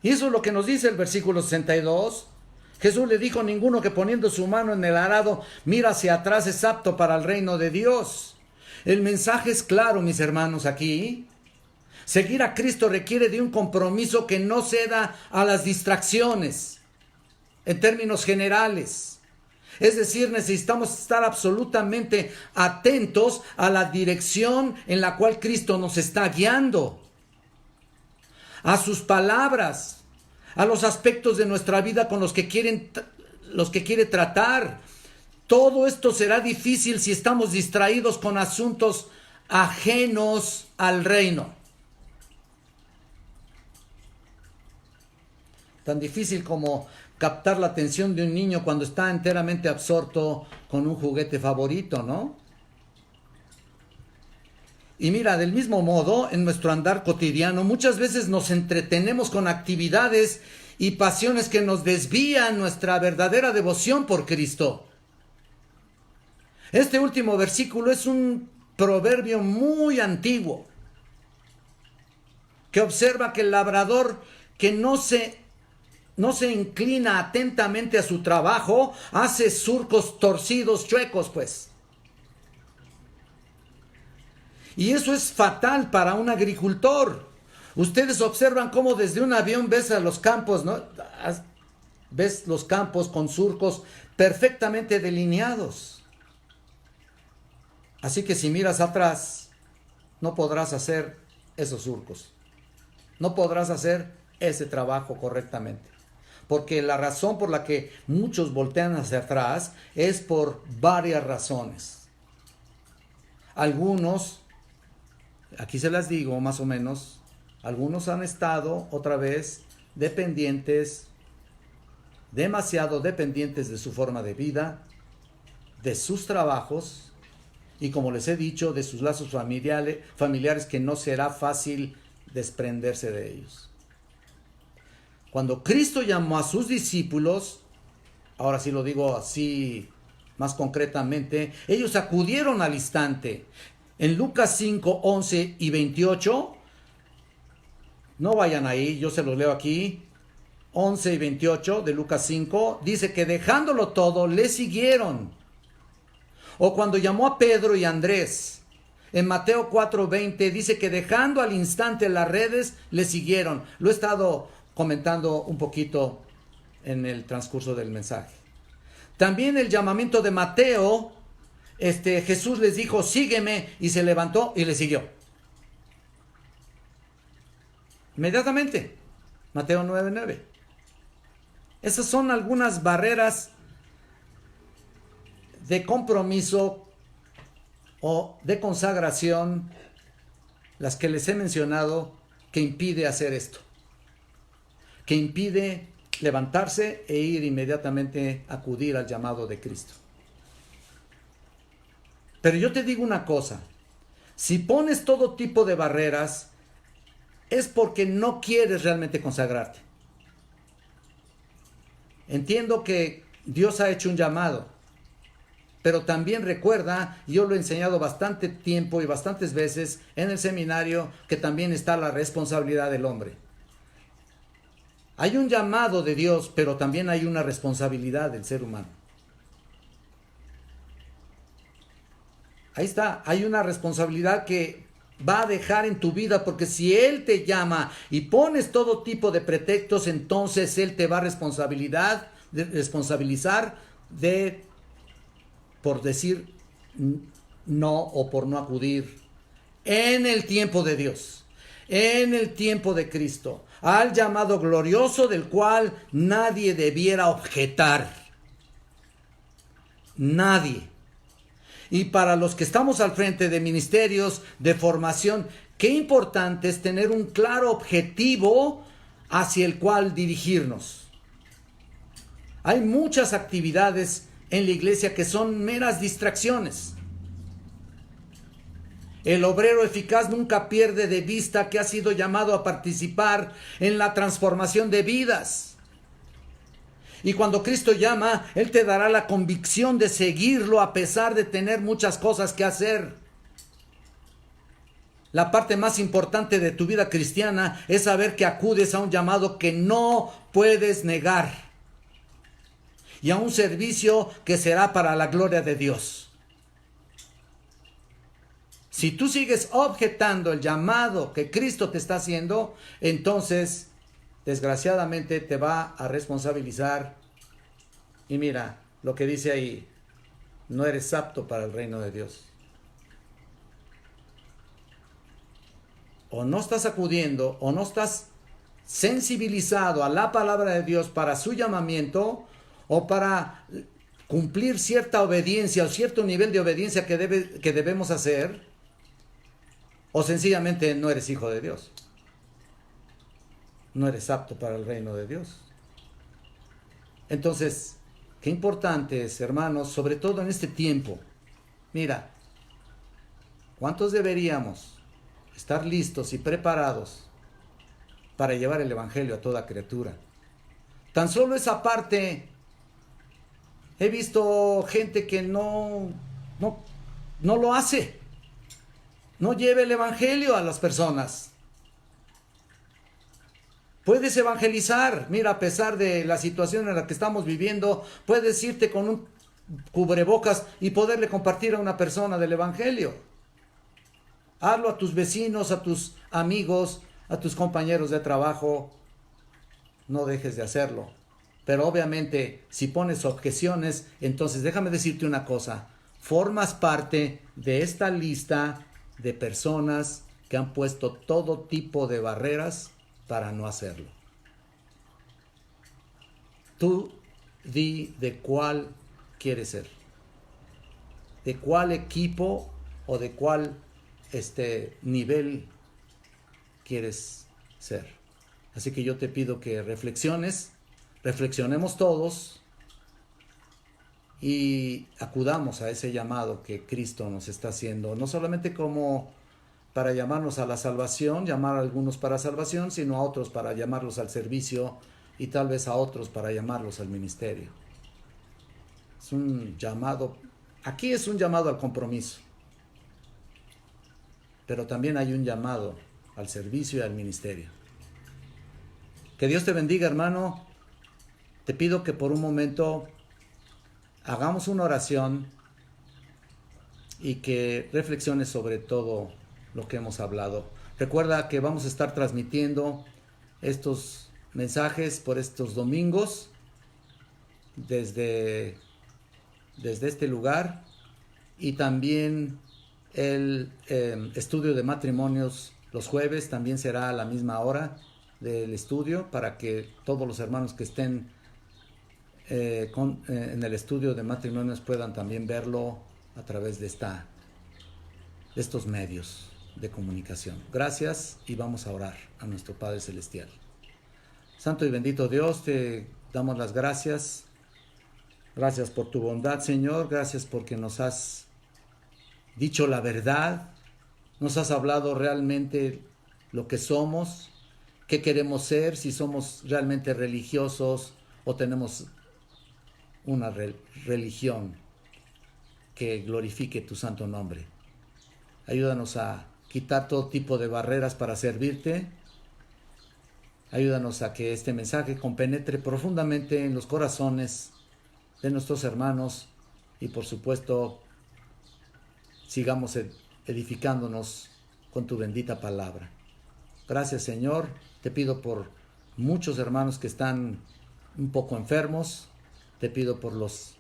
Y eso es lo que nos dice el versículo 62. Jesús le dijo: ninguno que poniendo su mano en el arado mira hacia atrás es apto para el reino de Dios. El mensaje es claro, mis hermanos, aquí. Seguir a Cristo requiere de un compromiso que no ceda a las distracciones, en términos generales. Es decir, necesitamos estar absolutamente atentos a la dirección en la cual Cristo nos está guiando, a sus palabras, a los aspectos de nuestra vida con los que quiere tratar. Todo esto será difícil si estamos distraídos con asuntos ajenos al reino. Tan difícil como captar la atención de un niño cuando está enteramente absorto con un juguete favorito, ¿no? Y mira, del mismo modo, en nuestro andar cotidiano, muchas veces nos entretenemos con actividades y pasiones que nos desvían nuestra verdadera devoción por Cristo. Este último versículo es un proverbio muy antiguo que observa que el labrador que no se inclina atentamente a su trabajo hace surcos torcidos, chuecos, pues. Y eso es fatal para un agricultor. Ustedes observan cómo desde un avión ves a los campos, ¿no? Ves los campos con surcos perfectamente delineados. Así que si miras atrás, no podrás hacer esos surcos. No podrás hacer ese trabajo correctamente. Porque la razón por la que muchos voltean hacia atrás es por varias razones. Algunos, aquí se las digo más o menos, algunos han estado otra vez demasiado dependientes de su forma de vida, de sus trabajos y, como les he dicho, de sus lazos familiares que no será fácil desprenderse de ellos. Cuando Cristo llamó a sus discípulos, ahora sí lo digo así más concretamente, ellos acudieron al instante. En Lucas 5, 11 y 28, no vayan ahí, yo se los leo aquí, 11 y 28 de Lucas 5, dice que dejándolo todo, le siguieron. O cuando llamó a Pedro y Andrés, en Mateo 4, 20, dice que dejando al instante las redes, le siguieron. Lo he estado comentando un poquito en el transcurso del mensaje. También el llamamiento de Mateo, Jesús les dijo: sígueme, y se levantó y le siguió. Inmediatamente, Mateo 9, 9. Esas son algunas barreras de compromiso o de consagración, las que les he mencionado, que impide hacer esto, que impide levantarse e ir inmediatamente a acudir al llamado de Cristo. Pero yo te digo una cosa, si pones todo tipo de barreras, es porque no quieres realmente consagrarte. Entiendo que Dios ha hecho un llamado, pero también recuerda, yo lo he enseñado bastante tiempo y bastantes veces en el seminario, que también está la responsabilidad del hombre. Hay un llamado de Dios, pero también hay una responsabilidad del ser humano. Ahí está, hay una responsabilidad que va a dejar en tu vida, porque si Él te llama y pones todo tipo de pretextos, entonces Él te va a responsabilizar de, por decir no o por no acudir en el tiempo de Dios, en el tiempo de Cristo, al llamado glorioso del cual nadie debiera objetar. Nadie. Y para los que estamos al frente de ministerios, de formación, qué importante es tener un claro objetivo hacia el cual dirigirnos. Hay muchas actividades en la iglesia que son meras distracciones. El obrero eficaz nunca pierde de vista que ha sido llamado a participar en la transformación de vidas. Y cuando Cristo llama, Él te dará la convicción de seguirlo a pesar de tener muchas cosas que hacer. La parte más importante de tu vida cristiana es saber que acudes a un llamado que no puedes negar y a un servicio que será para la gloria de Dios. Si tú sigues objetando el llamado que Cristo te está haciendo, entonces, desgraciadamente, te va a responsabilizar. Y mira lo que dice ahí: no eres apto para el reino de Dios. O no estás acudiendo, o no estás sensibilizado a la palabra de Dios para su llamamiento, o para cumplir cierta obediencia o cierto nivel de obediencia que debemos hacer, o sencillamente no eres hijo de Dios. No eres apto para el reino de Dios. Entonces, qué importante es, hermanos, sobre todo en este tiempo. Mira, ¿cuántos deberíamos estar listos y preparados para llevar el evangelio a toda criatura? Tan solo esa parte, he visto gente que no lo hace. No lleva el evangelio a las personas. Puedes evangelizar. Mira, a pesar de la situación en la que estamos viviendo, puedes irte con un cubrebocas y poderle compartir a una persona del evangelio. Hazlo a tus vecinos, a tus amigos, a tus compañeros de trabajo. No dejes de hacerlo. Pero obviamente, si pones objeciones, entonces déjame decirte una cosa. Formas parte de esta lista de personas que han puesto todo tipo de barreras para no hacerlo. Tú di de cuál quieres ser, de cuál equipo o de cuál nivel quieres ser. Así que yo te pido que reflexionemos todos y acudamos a ese llamado que Cristo nos está haciendo, no solamente como para llamarnos a la salvación, llamar a algunos para salvación, sino a otros para llamarlos al servicio y tal vez a otros para llamarlos al ministerio. Es un llamado, aquí es un llamado al compromiso, pero también hay un llamado al servicio y al ministerio. Que Dios te bendiga, hermano. Te pido que por un momento hagamos una oración y que reflexiones sobre todo lo que hemos hablado. Recuerda que vamos a estar transmitiendo estos mensajes por estos domingos desde este lugar, y también el estudio de matrimonios los jueves también será a la misma hora del estudio, para que todos los hermanos que estén en el estudio de matrimonios puedan también verlo a través de estos medios de comunicación. Gracias, y vamos a orar a nuestro Padre Celestial. Santo y bendito Dios, te damos las gracias. Gracias por tu bondad, Señor. Gracias porque nos has dicho la verdad, nos has hablado realmente lo que somos, qué queremos ser, si somos realmente religiosos o tenemos una religión que glorifique tu santo nombre. Ayúdanos a quitar todo tipo de barreras para servirte. Ayúdanos a que este mensaje compenetre profundamente en los corazones de nuestros hermanos y por supuesto sigamos edificándonos con tu bendita palabra. Gracias, Señor. Te pido por muchos hermanos que están un poco enfermos. Te pido por los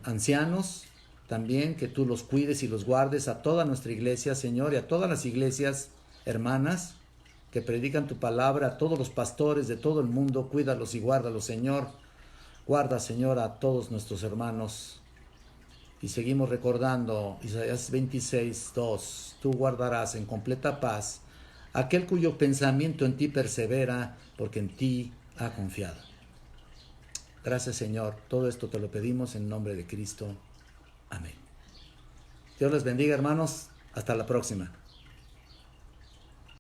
ancianos también, que tú los cuides y los guardes, a toda nuestra iglesia, Señor, y a todas las iglesias hermanas que predican tu palabra, a todos los pastores de todo el mundo. Cuídalos y guárdalos, Señor. Guarda, Señor, a todos nuestros hermanos. Y seguimos recordando Isaías 26:2. Tú guardarás en completa paz aquel cuyo pensamiento en ti persevera, porque en ti ha confiado. Gracias, Señor. Todo esto te lo pedimos en nombre de Cristo. Amén. Dios les bendiga, hermanos. Hasta la próxima.